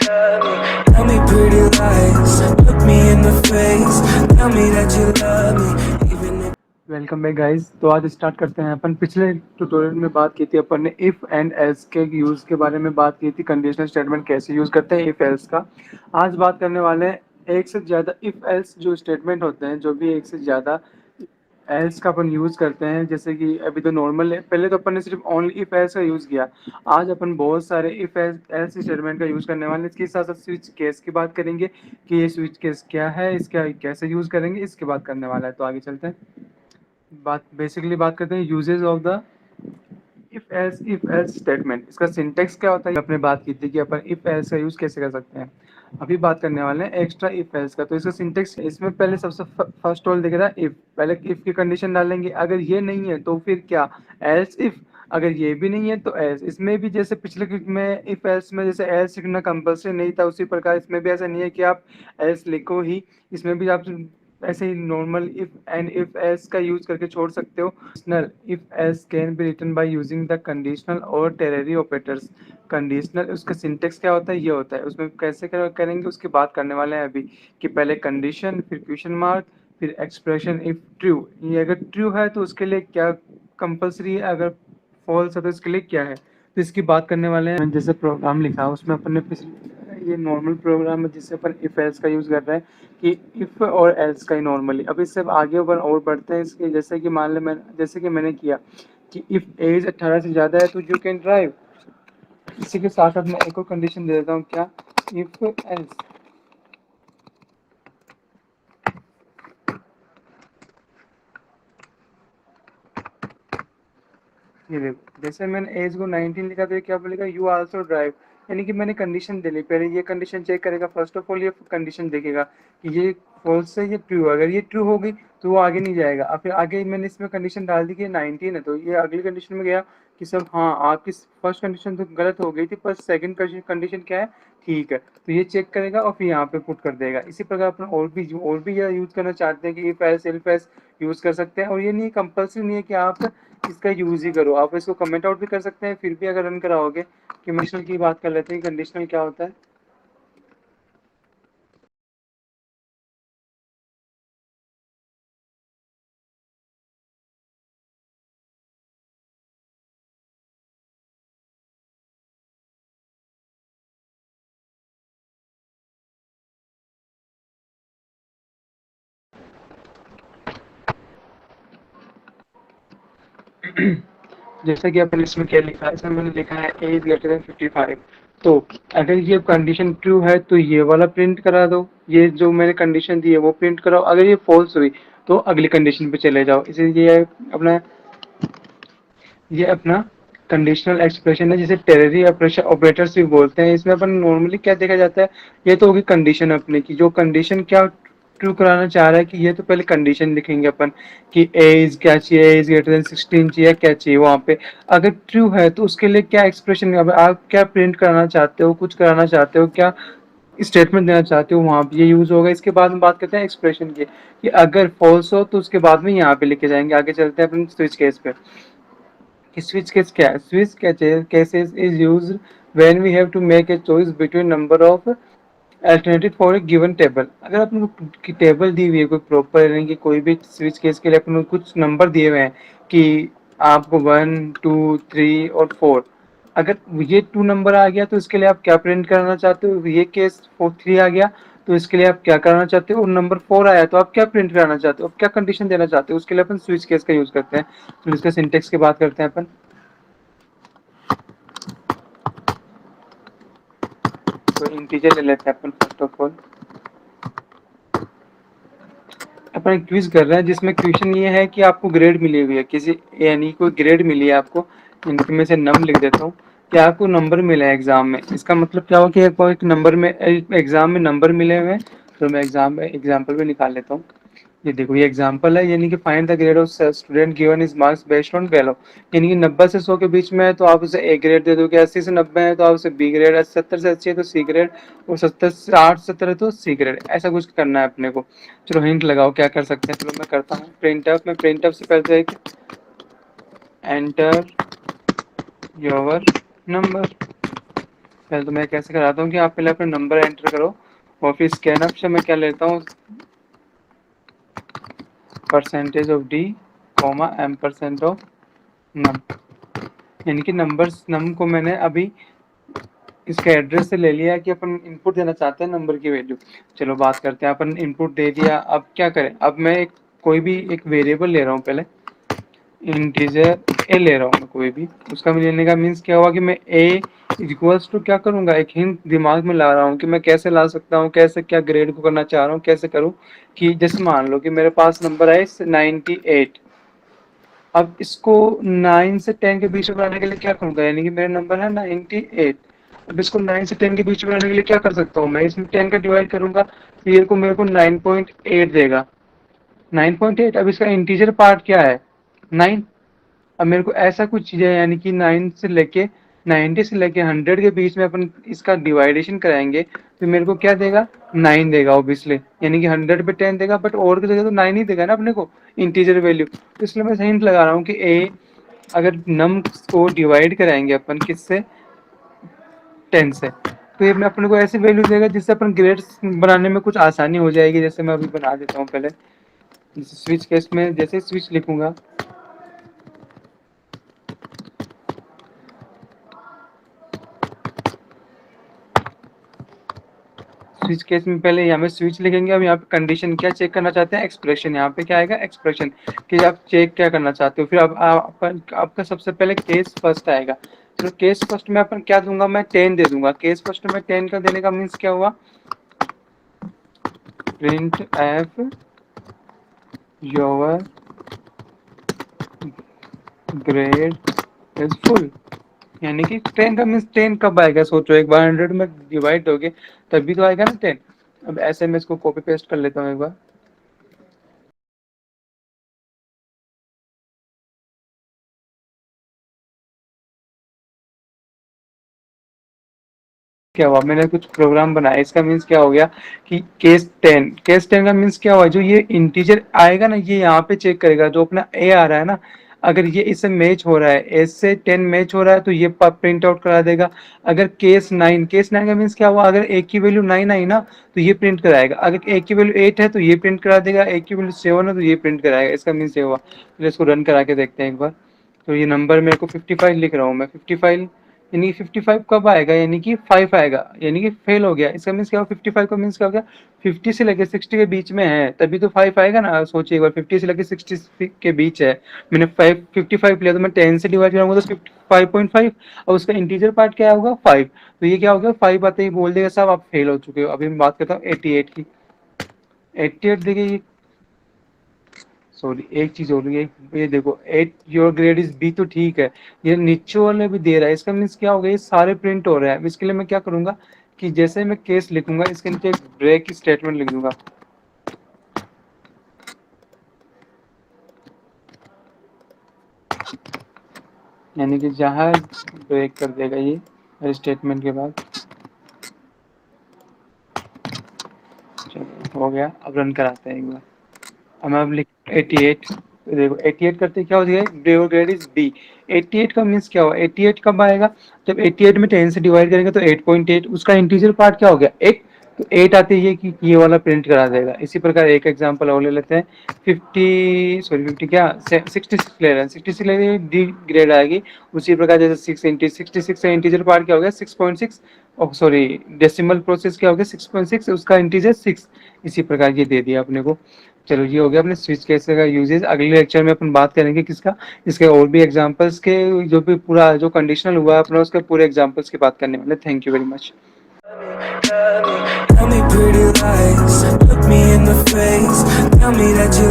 love me. Tell me pretty lies, look me in the face. Tell me that you love me, even if welcome back guys. तो आज start करते हैं। अपन पिछले tutorial में बात की थी, अपन ने इफ़ एंड एल्स के यूज़ के बारे में बात की थी, कंडीशनल स्टेटमेंट कैसे यूज़ करते हैं इफ़ एल्स का। आज बात करने वाले हैं एक से ज़्यादा इफ़ एल्स जो स्टेटमेंट होते हैं, जो भी एक से ज़्यादा एल्स का अपन यूज़ करते हैं। जैसे कि अभी तो नॉर्मल है, पहले तो अपन ने सिर्फ ओनली इफ़ एल्स का यूज़ किया। आज अपन बहुत सारे इफ़ एल्स स्टेटमेंट का यूज़ करने वाले हैं। इसके साथ साथ स्विच केस की बात करेंगे कि ये स्विच केस क्या है, इसका कैसे यूज़ करेंगे, इसके बात करने वाला है। तो आगे चलते हैं। बात करते हैं uses of the if else statement. इसका सिंटेक्स क्या होता है, आपने बात की थी कि अपन इफ एल्स का यूज कैसे कर सकते हैं। अभी बात करने वाले हैं एक्स्ट्रा इफ एल्स का। तो इसका सिंटेक्स, इसमें पहले सबसे फर्स्ट ऑल दिख रहा है इफ। पहले इफ की कंडीशन डालेंगे, अगर ये नहीं है तो फिर क्या, एल्स इफ। अगर ये भी नहीं है तो एल्स। इसमें भी जैसे पिछले में इफ एल्स में जैसे एल्स लिखना कंपल्सरी नहीं था, उसी प्रकार इसमें भी ऐसा नहीं है कि आप एल्स लिखो ही। इसमें भी आप ऐसे ही normal if and if else का यूज करके छोड़ सकते हो। Conditional if else can be written by using the conditional और टेररी ऑपरेटर्स। कंडीशनल, उसका सिंटेक्स क्या होता है, ये होता है। उसमें कैसे करेंगे उसकी बात करने वाले हैं अभी, कि पहले कंडीशन, फिर क्वेश्चन मार्क, फिर एक्सप्रेशन इफ ट्रू। ये अगर ट्रू है तो उसके लिए क्या कंपल्सरी है, अगर फॉल्स है तो इसके लिए क्या है। तो इसकी बात करने वाले हैं। जैसे प्रोग्राम लिखा उसमें अपन ने ये नॉर्मल प्रोग्राम है जिससे अपन इफ एल्स का यूज कर रहे हैं, कि इफ और एल्स का ही नॉर्मली। अब इससे आगे अपन और बढ़ते हैं इसके। जैसे कि मान ले जैसे कि मैंने किया कि इफ एज 18 से ज़्यादा है तो यू कैन ड्राइव। इसी के साथ साथ मैं एक और कंडीशन दे देता हूँ, क्या, इफ एल्स। ये देखो, जैसे मैंने एज को 19 लिखा तो ये क्या बोलेगा, यू आल्सो ड्राइव। यानी कि मैंने कंडीशन दे ली। पहले ये कंडीशन चेक करेगा, फर्स्ट ऑफ ऑल ये कंडीशन देखेगा कि ये फॉल्स है, ये ट्रू। अगर ये ट्रू होगी तो वो आगे नहीं जाएगा। अब फिर आगे मैंने इसमें कंडीशन डाल दी कि 19 है, तो ये अगली कंडीशन में गया कि सब हाँ, आपकी फर्स्ट कंडीशन तो गलत हो गई थी पर सेकंड कंडीशन क्या है, ठीक है। तो ये चेक करेगा और फिर यहाँ पे पुट कर देगा। इसी प्रकार अपन और भी यह यूज करना चाहते हैं कि if else if else use कर सकते हैं। और ये नहीं, कंपल्सरी नहीं है कि आप इसका यूज ही करो, आप इसको कमेंट आउट भी कर सकते हैं। फिर भी अगर रन कराओगे, कंडीशनल की बात कर लेते हैं। कंडीशनल क्या होता है, जैसे कि अपन इसमें क्या लिखा है, इसमें मैंने लिखा है एज ग्रेटर देन 55। तो अगर ये कंडीशन ट्रू है तो ये वाला प्रिंट करा दो, ये जो मैंने कंडीशन दी है वो प्रिंट कराओ। अगर ये फॉल्स हुई तो अगली कंडीशन पे चले जाओ। इसीलिए अपना ये अपना कंडीशनल एक्सप्रेशन है, जिसे टेररी ऑपरेटर्स भी बोलते हैं। इसमें अपन नॉर्मली क्या देखा जाता है, ये तो होगी कंडीशन अपने की, जो कंडीशन क्या ट्रू कराना चाह रहा है, कि ये तो पहले कंडीशन लिखेंगे अपन कि एज क्या चाहिए, एज ग्रेटर देन 16 चाहिए, क्या चाहिए वहाँ पे। अगर ट्रू है तो उसके लिए क्या एक्सप्रेशन, अब आप क्या प्रिंट कराना चाहते हो, कुछ कराना चाहते हो, क्या स्टेटमेंट देना चाहते हो, वहाँ पे ये यूज होगा। इसके बाद में बात करते हैं एक्सप्रेशन की, कि अगर फॉल्स हो तो उसके बाद में यहाँ पे लिखे जाएंगे। आगे चलते हैं अपन स्विच केस पे। Switch case क्या है? Switch cases is used when we have to make a choice between number of alternative for a given table. अगर अपन को टेबल दी हुई है कोई प्रॉपर, यानी कि कोई भी स्विच केस के लिए अपन को कुछ नंबर दिए हुए हैं कि आपको 1 2 3 और 4। अगर ये 2 नंबर आ गया तो इसके लिए आप क्या प्रिंट करना चाहते हो, ये केस 3 आ गया तो इसके लिए आप क्या करना चाहते हो, और नंबर 4 आया तो आप क्या प्रिंट कराना चाहते हो, क्या कंडीशन देना चाहते हो, उसके लिए अपन स्विच केस का यूज करते हैं। तो इसका सिंटेक्स की बात करते हैं अपन। तो इंटीजर ले लेते हैं अपन फर्स्ट ऑफ ऑल। अपन एक क्विज कर रहे हैं जिसमें क्वेश्चन ये है कि आपको ग्रेड मिली हुई है किसी, यानी कोई ग्रेड मिली है आपको। इनमें से नम लिख देता हूँ कि आपको नंबर मिला है एग्जाम में। इसका मतलब क्या हुआ कि एक नंबर में एग्जाम में नंबर मिले हुए हैं। तो मैं एग्जाम में एग्जाम्पल भी निकाल लेता हूँ। ये देखो, ये एग्जांपल है, यानी कि find the grade of student given is marks based on value. यानी कि 90 से 100 के बीच में है तो आप उसे ए ग्रेड दे दोगे, 80 से 90 है तो आप उसे बी ग्रेड, 70 से 80 है तो सी ग्रेड, और 70 से 8 70 है तो सी ग्रेड। ऐसा कुछ करना है अपने को। चलो हिंट लगाओ क्या कर सकते हैं। चलो मैं करता हूँ प्रिंटफ में। प्रिंटफ से पहले एक एंटर योर नंबर। पहले तो मैं कैसे कराता हूँ कि आप पहले अपना नंबर एंटर करो और फिर स्कैन अप से मैं क्या लेता हूँ, परसेंटेज ऑफ डी कॉमा एम% ऑफ नम, यानी कि नंबर्स नम को मैंने अभी इसका एड्रेस से ले लिया है कि अपन इनपुट देना चाहते हैं नंबर की वैल्यू। चलो बात करते हैं, अपन इनपुट दे दिया, अब क्या करें, अब मैं कोई भी एक वेरिएबल ले रहा हूँ, पहले इंटीजर ए ले रहा हूँ मैं कोई भी, उसका मैं लेने का मीन्स क्या हुआ कि मैं ए इक्वल्स टू क्या करूंगा, एक हिंट दिमाग में ला रहा हूँ कि मैं कैसे ला सकता हूँ, कैसे क्या ग्रेड को करना चाह रहा हूँ, कैसे करूँ कि जैसे मान लो कि मेरे पास नंबर है 98, अब इसको 9 से 10 के बीच में बनाने के लिए क्या करूंगा, यानी कि मेरा नंबर है 98, अब इसको 9 से 10 के बीच में बनाने के लिए क्या कर सकता हूँ, मैं इसमें 10 का डिवाइड करूंगा तो ये को मेरे को 9.8 देगा, 9.8। अब इसका इंटीजर पार्ट क्या है 9, अब मेरे को ऐसा कुछ चीज़ है, यानी कि 9 से लेके 90 से लेके 100 के बीच में अपन इसका डिवाइडेशन कराएंगे तो मेरे को क्या देगा 9 देगा ऑब्वियसली, यानी कि 100 पे 10 देगा, बट और की जगह तो 9 ही देगा ना अपने को इंटीजर वैल्यू। तो इसलिए मैं हिंट लगा रहा हूँ कि ए अगर नम को डिवाइड कराएंगे अपन किससे 10 से, तो ये अपने को ऐसी वैल्यू देगा जिससे अपन ग्रेड्स बनाने में कुछ आसानी हो जाएगी। जैसे मैं अभी बना देता हूँ पहले, जैसे स्विच केस में जैसे स्विच लिखूंगा, स्विच केस में पहले यहाँ पे स्विच लिखेंगे। अब यहाँ पे कंडीशन क्या चेक करना चाहते हैं, एक्सप्रेशन, यहाँ पे क्या आएगा एक्सप्रेशन, कि आप चेक क्या करना चाहते हो। फिर अब आपका सबसे पहले केस फर्स्ट आएगा, तो केस फर्स्ट में अपन क्या दूंगा, मैं 10 दे दूंगा। केस फर्स्ट में 10 का देने का मीन्स क्या हुआ, print F your grade is full, यानी कि 10 का मीन्स 10 कब आएगा सोचो, एक बार 100 में डिवाइड होगे तभी तो आएगा ना 10। अब ऐसे मैं इसको कॉपी पेस्ट कर लेता हूँ एक बार, क्या हुआ मैंने कुछ प्रोग्राम बनाया, इसका मीन्स क्या हो गया कि केस 10 का मीन्स क्या हुआ, जो ये इंटीजर आएगा ना ये यहाँ पे चेक करेगा, जो अपना ए आ रहा है ना, अगर ये इससे मैच हो रहा है, ए से 10 मैच हो रहा है तो ये प्रिंट आउट करा देगा। अगर केस 9 का मीन्स क्या हुआ, अगर ए की वैल्यू 9 आई ना तो ये प्रिंट कराएगा, अगर ए की वैल्यू 8 है तो ये प्रिंट करा देगा, ए की वैल्यू 7 है तो ये प्रिंट कराएगा। इसका मीन्स ये हुआ। तो इसको रन करा के देखते हैं एक बार। तो ये नंबर मेरे को 55 लिख रहा हूँ मैं, 55, यानी कि 55 कब आएगा, यानी कि 5 आएगा, यानी कि फेल हो गया। इसका मीन्स क्या हुआ, 55 का मीन्स क्या हो गया, 50 से लेके 60 के बीच में है तभी तो 5 आएगा ना। सोचिए एक बार, 50 से लेके 60 के बीच है, मैंने 55 लिया तो मैं 10 से डिवाइड करूंगा तो 5.5, और उसका इंटीजर पार्ट क्या होगा 5, तो ये क्या हो गया 5 आते ही बोल देगा साहब आप फेल हो चुके हो। अभी मैं बात करता हूँ 88 की, 88 देखिए, सॉरी एक चीज और ये देखो 8 योर ग्रेड इज बी, तो ठीक है, ये नीचे वाले भी दे रहा है, इसका मीन्स क्या हो गया, ये सारे प्रिंट हो रहे हैं। इसके लिए मैं क्या करूंगा कि जैसे मैं केस लिखूंगा इसके नीचे एक ब्रेक स्टेटमेंट लिख दूंगा, यानी कि जहां ब्रेक कर देगा ये स्टेटमेंट के बाद। चलो हो गया, अब रन कराते हैं एक बार। अब मैं अब लिख 88, देखो 88 करते क्या हो जाएगा, ग्रेड इज बी। 88 का मीन्स क्या हुआ, 88 कब आएगा, जब 88 में 10 से डिवाइड करेंगे तो 8.8, उसका इंटीजर पार्ट क्या हो गया 8, तो 8 आते ही कि ये वाला प्रिंट करा देगा। इसी प्रकार एक एग्जांपल और ले लेते हैं, 50 क्या 66 ले रहे हैं, 66 ले रहे डी ग्रेड आएगी। उसी प्रकार जैसे 66 का इंटीजर पार्ट क्या हो गया 6.6, सॉरी डेसिमल प्रोसेस क्या हो गया 6.6, उसका इंटीजर 6। इसी प्रकार ये दे दिया अपने को। चलो ये हो गया अपने स्विच केस का यूजेज। अगले लेक्चर में अपन बात करेंगे किसका, इसके और भी एग्जांपल्स के, जो भी पूरा जो कंडीशनल हुआ अपना उसके पूरे एग्जांपल्स की बात करने वाले। Thank you very much. Tell me pretty lies, look me in the face, tell me that you